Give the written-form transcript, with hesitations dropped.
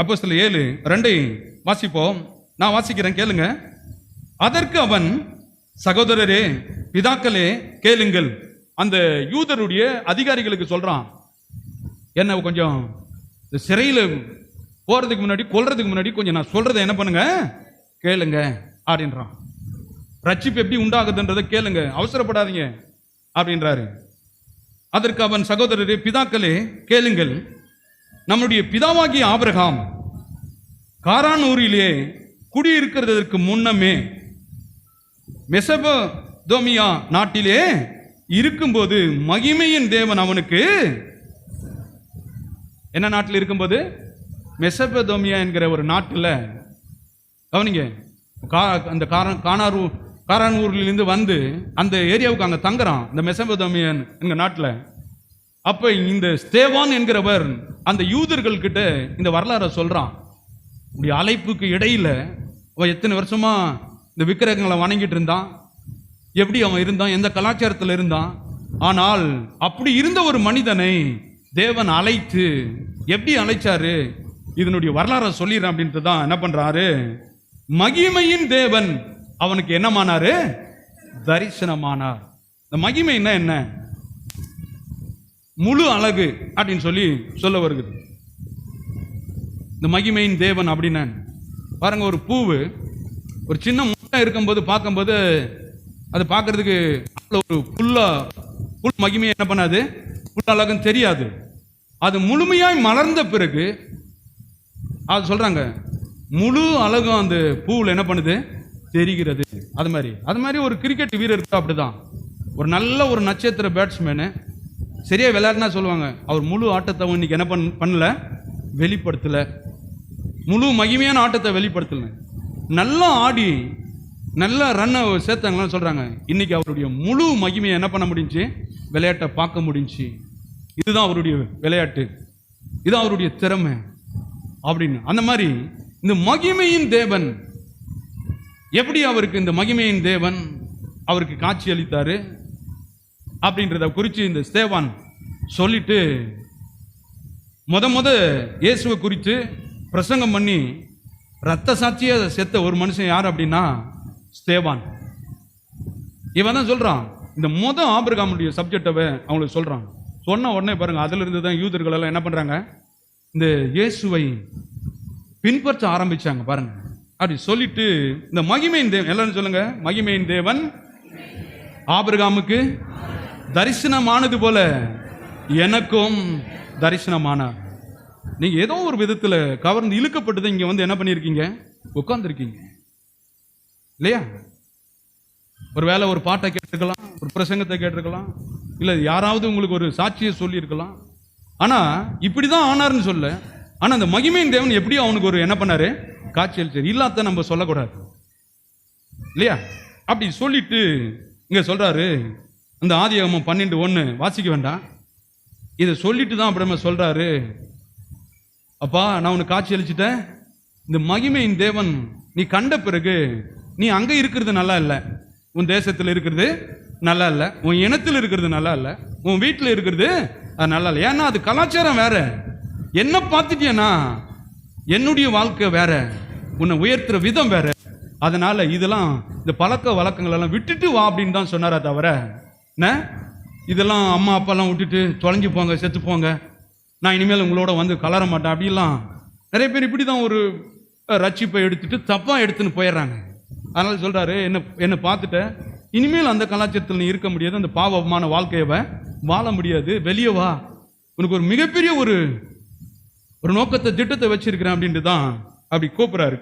அப்போஸ்தலர் 7:2 வாசிப்போம். நான் வாசிக்கிறேன், கேளுங்க. அதற்கு அவன், சகோதரரே, பிதாக்களே, கேளுங்கள். அந்த யூதருடைய அதிகாரிகளுக்கு சொல்றான், என்ன கொஞ்சம் சிறையில் போறதுக்கு முன்னாடி, கொல்றதுக்கு முன்னாடி கொஞ்சம் நான் சொல்றதை என்ன பண்ணுங்க, கேளுங்க அப்படின்றான். ரட்சிப்பு எப்படி உண்டாகுதுன்றதை கேளுங்க, அவசரப்படாதீங்க அப்படின்றாரு. அதற்கு அவன், சகோதரரே, பிதாக்களே, கேளுங்கள். நம்முடைய பிதாவாகிய ஆபிரகாம் காரான் ஊரிலே குடியிருக்கிறதற்கு முன்னமே மெசொப்பொத்தாமியா நாட்டிலே இருக்கும்போது மகிமையின் தேவன் அவனுக்கு, என்ன நாட்டில் இருக்கும்போது, மெசொப்பொத்தாமியா என்கிற ஒரு நாட்டில், கவனிங்க, அந்த காரான் ஊரிலிருந்து வந்து அந்த ஏரியாவுக்கு அங்கே தங்குறான், இந்த மெசொப்பொத்தாமியன் என்கிற நாட்டில். அப்ப இந்த ஸ்தேவான் என்கிறவர் அந்த யூதர்கள் கிட்ட இந்த வரலாறை சொல்றான். அழைப்புக்கு இடையில அவன் எத்தனை வருஷமா இந்த விக்கிரகங்களை வணங்கிட்டு இருந்தான், எப்படி அவன் இருந்தான், எந்த கலாச்சாரத்தில் இருந்தான். ஆனால் அப்படி இருந்த ஒரு மனிதனை தேவன் அழைத்து, எப்படி அழைச்சாரு, இதனுடைய வரலாறை சொல்லிடுறேன் அப்படின்ட்டு தான் என்ன பண்றாரு, மகிமையின் தேவன் அவனுக்கு என்னமானாரு, தரிசனமானார். இந்த மகிமைன்னா என்ன, முழு அழகு அப்படின்னு சொல்லி சொல்ல வருகிறது. இந்த மகிமையின் தேவன் அப்படின்னா பாருங்க, ஒரு பூவு ஒரு சின்ன முட்டை இருக்கும்போது பார்க்கும்போது அது பார்க்கறதுக்கு ஒரு புல் மகிமையை என்ன பண்ணாது, புல் அழகுன்னு தெரியாது. அது முழுமையாய் மலர்ந்த பிறகு அது சொல்றாங்க, முழு அழகும் அந்த பூவில் என்ன பண்ணுது, தெரிகிறது. அது மாதிரி ஒரு கிரிக்கெட் வீரருக்கு அப்படிதான். ஒரு நல்ல ஒரு நட்சத்திர பேட்ஸ்மேனு சரியா விளையாடுனா சொல்லுவாங்க, அவர் முழு ஆட்டத்தை இன்னைக்கு என்ன பண்ணல, வெளிப்படுத்தல, முழு மகிமையான ஆட்டத்தை வெளிப்படுத்தல, நல்லா ஆடி நல்ல ரன்னை சேர்த்தாங்கன்னு சொல்றாங்க, இன்னைக்கு அவருடைய முழு மகிமையை என்ன பண்ண முடிஞ்சு, விளையாட்டை பார்க்க முடிஞ்சு. இதுதான் அவருடைய விளையாட்டு, இதுதான் அவருடைய திறமை அப்படின்னு. அந்த மாதிரி இந்த மகிமையின் தேவன் எப்படி அவருக்கு, இந்த மகிமையின் தேவன் அவருக்கு காட்சி அளித்தாரு அப்படின்றத குறித்து இந்த ஸ்தேவான் சொல்லிட்டு முத இயேசுவை குறித்து பிரசங்கம் பண்ணி ரத்த சாட்சியா செத்த ஒரு மனுஷன் யார் அப்படின்னா ஸ்தேவான். இவன் தான் சொல்றான், இந்த ஆபிரகாமுடைய சப்ஜெக்டை அவங்களுக்கு சொல்றான். சொன்ன உடனே பாருங்க, அதுல இருந்து தான் யூதர்கள் எல்லாம் என்ன பண்றாங்க, இந்த இயேசுவை பின்பற்ற ஆரம்பிச்சாங்க பாருங்க. அப்படி சொல்லிட்டு இந்த மகிமையின் தேவன், எல்லாரும் சொல்லுங்க, மகிமையின் தேவன் ஆபிரகாமுக்கு தரிசனமானது போல எனக்கும் தரிசனமானார். நீங்க ஏதோ ஒரு விதத்துல கவர்ந்து இழுக்கப்பட்டு இங்க வந்து என்ன பண்ணிருக்கீங்க, உட்கார்ந்துருக்கீங்க இல்லையா? ஒருவேளை ஒரு பாட்டை கேட்டிருக்கலாம், ஒரு பிரசங்கத்தை கேட்டிருக்கலாம், இல்ல யாராவது உங்களுக்கு ஒரு சாட்சியை சொல்லி இருக்கலாம். ஆனா இப்படிதான் ஆனார்னு சொல்ல, ஆனா அந்த மகிமையின் தேவன் எப்படி அவனுக்கு ஒரு என்ன பண்ணாரு, காட்சி அளிச்சாரு. இல்லாத நம்ம சொல்லக்கூடாது இல்லையா? அப்படி சொல்லிட்டு இங்க சொல்றாரு, அந்த ஆதியாகமம் 12:1 வாசிக்க வேண்டாம், இதை சொல்லிட்டு தான் அப்புறமா சொல்றாரு, அப்பா நான் உனக்கு காட்சி அளிச்சுட்டேன், இந்த மகிமையின் தேவன் நீ கண்ட பிறகு நீ அங்க இருக்கிறது நல்லா இல்லை, உன் தேசத்தில் இருக்கிறது நல்லா இல்லை, உன் இனத்தில் இருக்கிறது நல்லா இல்லை, உன் வீட்டில் இருக்கிறது அது நல்லா இல்லை. ஏன்னா அது கலாச்சாரம் வேற, என்ன பார்த்துட்டியன்னா என்னுடைய வாழ்க்கை வேற, உன்னை உயர்த்துற விதம் வேற. அதனால இதெல்லாம், இந்த பழக்க வழக்கங்கள் எல்லாம் விட்டுட்டு வா அப்படின்னு தான் சொன்னாரா தவிர, இதெல்லாம் அம்மா அப்பாலாம் விட்டுட்டு தொலைஞ்சு போங்க, செத்து போங்க, நான் இனிமேல் உங்களோட வந்து கலர மாட்டேன் அப்படிலாம் நிறைய பேர் இப்படி தான் ஒரு ரட்சிப்பை எடுத்துட்டு தப்பா எடுத்துன்னு போயிடுறாங்க. அதனால சொல்றாரு, என்ன பார்த்துட்ட, இனிமேல் அந்த கலாச்சாரத்தில் நீ இருக்க முடியாது, அந்த பாவமான வாழ்க்கையை வாழ முடியாது, வெளியே வா, உனக்கு ஒரு மிகப்பெரிய ஒரு நோக்கத்தை திட்டத்தை வச்சிருக்கிறேன் அப்படின்ட்டு தான் அப்படி கூப்பிடுறாரு.